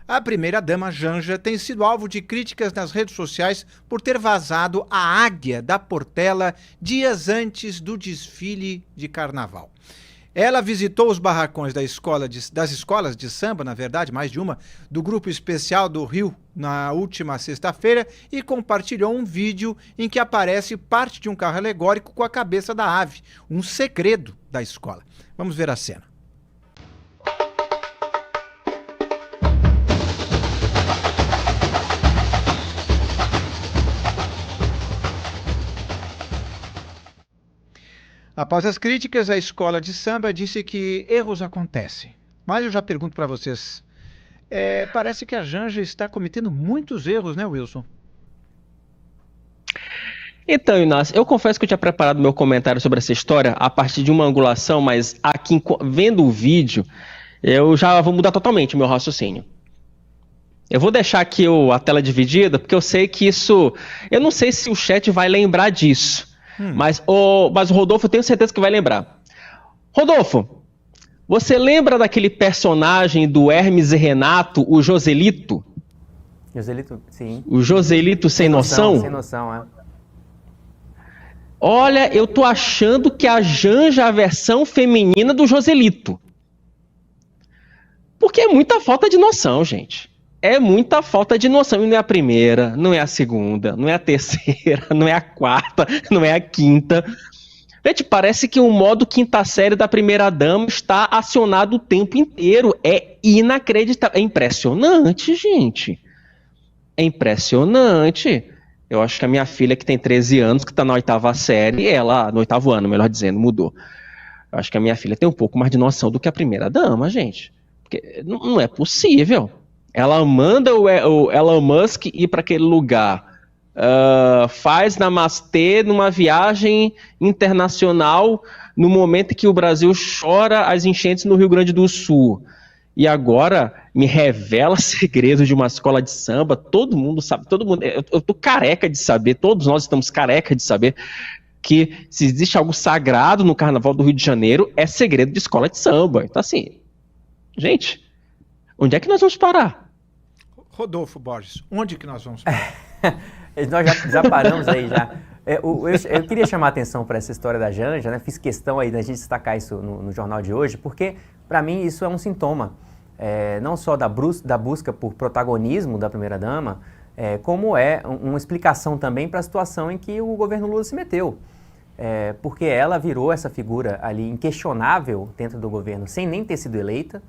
A primeira-dama Janja tem sido alvo de críticas nas redes sociais por ter vazado a águia da Portela dias antes do desfile de carnaval. Ela visitou os barracões das escolas de samba, na verdade, mais de uma, do Grupo Especial do Rio, na última sexta-feira, e compartilhou um vídeo em que aparece parte de um carro alegórico com a cabeça da ave, um segredo da escola. Vamos ver a cena. Após as críticas, a escola de samba disse que erros acontecem. Mas eu já pergunto para vocês, parece que a Janja está cometendo muitos erros, né, Wilson? Então, Inácio, eu confesso que eu tinha preparado meu comentário sobre essa história a partir de uma angulação, mas aqui, vendo o vídeo, eu já vou mudar totalmente o meu raciocínio. Eu vou deixar aqui a tela dividida, porque eu sei que isso... Eu não sei se o chat vai lembrar disso. Mas o Rodolfo, eu tenho certeza que vai lembrar. Rodolfo, você lembra daquele personagem do Hermes e Renato, o Joselito? Joselito, sim. O Joselito sem noção? Sem noção, é. Olha, eu tô achando que a Janja é a versão feminina do Joselito. Porque é muita falta de noção, gente. É muita falta de noção. E não é a primeira, não é a segunda, não é a terceira, não é a quarta, não é a quinta. Gente, parece que o modo quinta série da primeira-dama está acionado o tempo inteiro. É inacreditável. É impressionante, gente. É impressionante. Eu acho que a minha filha, que tem 13 anos, que está na oitava série, ela, no oitavo ano, melhor dizendo, mudou. Eu acho que a minha filha tem um pouco mais de noção do que a primeira-dama, gente. Porque não é possível. Ela manda o Elon Musk ir para aquele lugar, faz namastê numa viagem internacional no momento em que o Brasil chora as enchentes no Rio Grande do Sul. E agora me revela segredos de uma escola de samba. Todo mundo sabe, eu tô careca de saber, todos nós estamos careca de saber que se existe algo sagrado no Carnaval do Rio de Janeiro, é segredo de escola de samba. Então assim, gente, onde é que nós vamos parar? Rodolfo Borges, onde que nós vamos parar? Nós já paramos aí já. Eu queria chamar a atenção para essa história da Janja, né? Fiz questão aí da gente destacar isso no jornal de hoje, porque para mim isso é um sintoma, não só da busca por protagonismo da primeira-dama, como é uma explicação também para a situação em que o governo Lula se meteu. Porque ela virou essa figura ali inquestionável dentro do governo, sem nem ter sido eleita,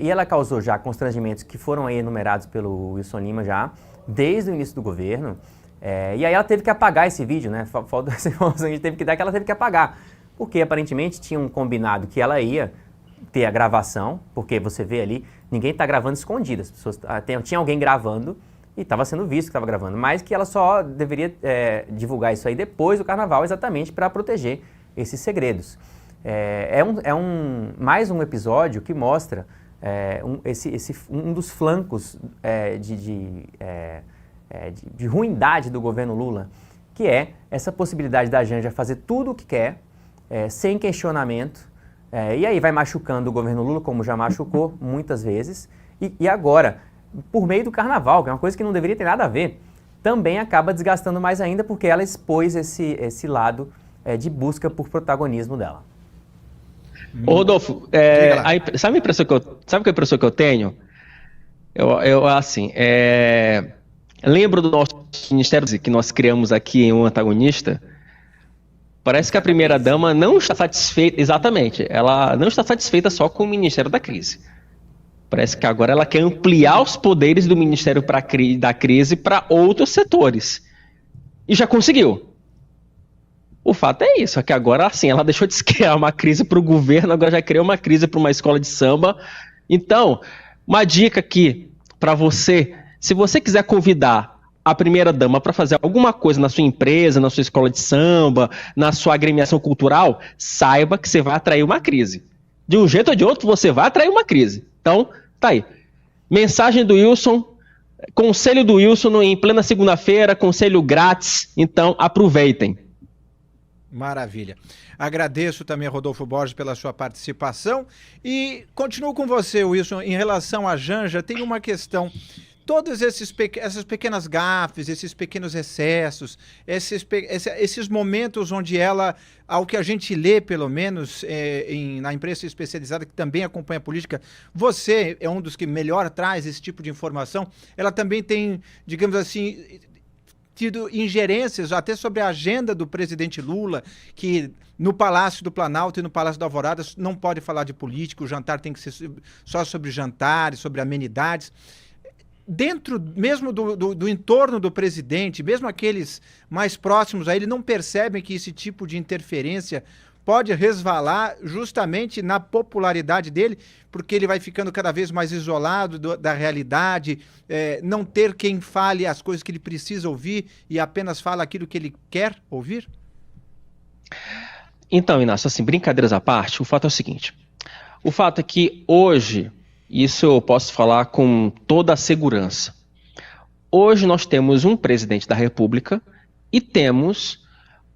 e ela causou já constrangimentos que foram aí enumerados pelo Wilson Lima já, desde o início do governo, e aí ela teve que apagar esse vídeo, né? Falta essa informação que a gente teve que dar, que ela teve que apagar, porque aparentemente tinha um combinado que ela ia ter a gravação, porque você vê ali, ninguém está gravando escondido, as pessoas, tinha alguém gravando e estava sendo visto que estava gravando, mas que ela só deveria divulgar isso aí depois do carnaval, exatamente para proteger esses segredos. Mais um episódio que mostra um dos flancos de ruindade do governo Lula, que é essa possibilidade da Janja fazer tudo o que quer, sem questionamento, e aí vai machucando o governo Lula, como já machucou muitas vezes, e agora, por meio do carnaval, que é uma coisa que não deveria ter nada a ver, também acaba desgastando mais ainda, porque ela expôs esse lado de busca por protagonismo dela. Ô Rodolfo, sabe a impressão que eu tenho? Lembro do nosso ministério que nós criamos aqui em Um Antagonista? Parece que a primeira-dama não está satisfeita, exatamente, ela não está satisfeita só com o Ministério da Crise. Parece que agora ela quer ampliar os poderes do Ministério da Crise para outros setores. E já conseguiu. O fato é isso, é que agora assim, ela deixou de criar uma crise para o governo, agora já criou uma crise para uma escola de samba. Então, uma dica aqui para você, se você quiser convidar a primeira-dama para fazer alguma coisa na sua empresa, na sua escola de samba, na sua agremiação cultural, saiba que você vai atrair uma crise. De um jeito ou de outro, você vai atrair uma crise. Então, tá aí. Mensagem do Wilson, conselho do Wilson em plena segunda-feira, conselho grátis, então aproveitem. Maravilha. Agradeço também a Rodolfo Borges pela sua participação e continuo com você, Wilson, em relação à Janja, tem uma questão. Todas essas pequenas gafes, esses pequenos excessos, esses momentos onde ela, ao que a gente lê, pelo menos, na imprensa especializada, que também acompanha a política, você é um dos que melhor traz esse tipo de informação, ela também tem, digamos assim, tido ingerências até sobre a agenda do presidente Lula, que no Palácio do Planalto e no Palácio da Alvorada não pode falar de política, o jantar tem que ser só sobre jantares, sobre amenidades. Dentro mesmo do entorno do presidente, mesmo aqueles mais próximos a ele, não percebem que esse tipo de interferência pode resvalar justamente na popularidade dele, porque ele vai ficando cada vez mais isolado da realidade, não ter quem fale as coisas que ele precisa ouvir e apenas fala aquilo que ele quer ouvir? Então, Inácio, assim, brincadeiras à parte, o fato é o seguinte, o fato é que hoje, isso eu posso falar com toda a segurança, hoje nós temos um presidente da República e temos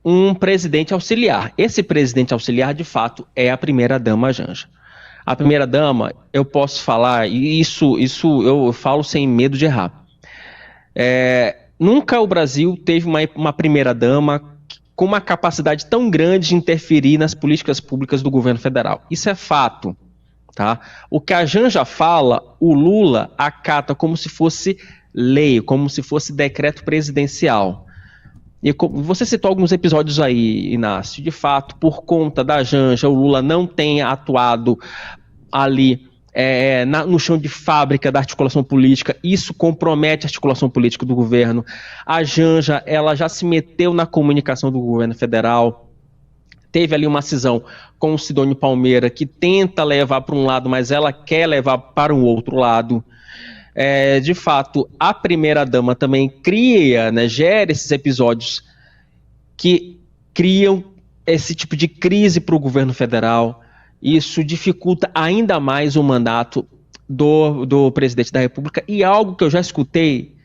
um presidente auxiliar. Esse presidente auxiliar, de fato, é a primeira-dama Janja. A primeira-dama, eu posso falar, e isso eu falo sem medo de errar. Nunca o Brasil teve uma primeira-dama com uma capacidade tão grande de interferir nas políticas públicas do governo federal. Isso é fato. Tá? O que a Janja fala, o Lula acata como se fosse lei, como se fosse decreto presidencial. E você citou alguns episódios aí, Inácio, de fato, por conta da Janja, o Lula não tem atuado ali no chão de fábrica da articulação política, isso compromete a articulação política do governo. A Janja, ela já se meteu na comunicação do governo federal, teve ali uma cisão com o Sidônio Palmeira, que tenta levar para um lado, mas ela quer levar para um outro lado. De fato, a primeira-dama também cria, gera esses episódios que criam esse tipo de crise para o governo federal. Isso dificulta ainda mais o mandato do presidente da República e algo que eu já escutei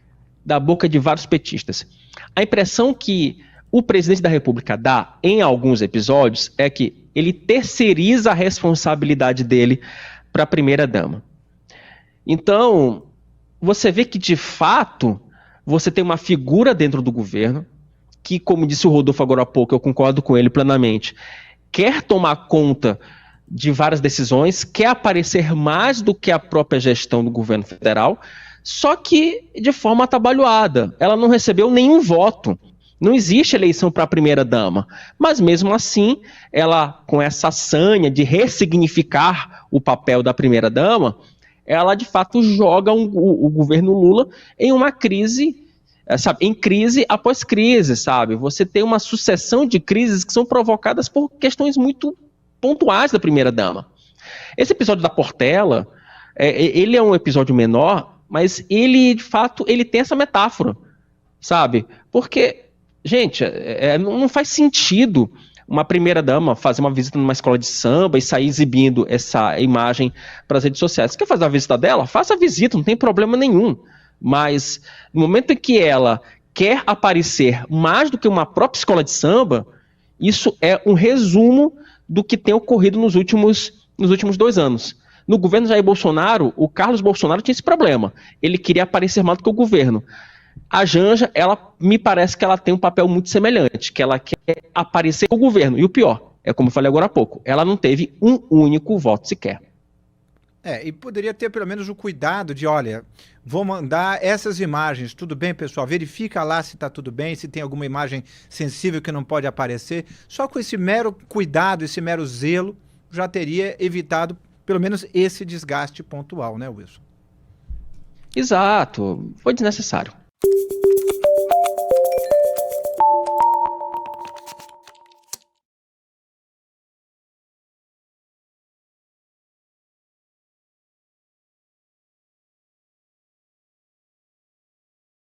da boca de vários petistas. A impressão que o presidente da República dá em alguns episódios é que ele terceiriza a responsabilidade dele para a primeira-dama. Então, você vê que, de fato, você tem uma figura dentro do governo que, como disse o Rodolfo agora há pouco, eu concordo com ele plenamente, quer tomar conta de várias decisões, quer aparecer mais do que a própria gestão do governo federal, só que de forma atabalhoada. Ela não recebeu nenhum voto. Não existe eleição para a primeira-dama, mas mesmo assim, ela, com essa sanha de ressignificar o papel da primeira-dama, ela de fato joga o governo Lula em uma crise, em crise após crise, sabe? Você tem uma sucessão de crises que são provocadas por questões muito pontuais da primeira-dama. Esse episódio da Portela, ele é um episódio menor, mas ele, de fato, ele tem essa metáfora, sabe? Porque, gente, não faz sentido uma primeira-dama fazer uma visita numa escola de samba e sair exibindo essa imagem para as redes sociais. Quer fazer a visita dela? Faça a visita, não tem problema nenhum. Mas no momento em que ela quer aparecer mais do que uma própria escola de samba, isso é um resumo do que tem ocorrido nos últimos 2 anos. No governo Jair Bolsonaro, o Carlos Bolsonaro tinha esse problema. Ele queria aparecer mais do que o governo. A Janja, ela me parece que ela tem um papel muito semelhante, que ela quer aparecer com o governo. E o pior, como eu falei agora há pouco, ela não teve um único voto sequer. E poderia ter pelo menos o cuidado de, olha, vou mandar essas imagens, tudo bem, pessoal? Verifica lá se está tudo bem, se tem alguma imagem sensível que não pode aparecer. Só com esse mero cuidado, esse mero zelo, já teria evitado pelo menos esse desgaste pontual, né, Wilson? Exato, foi desnecessário.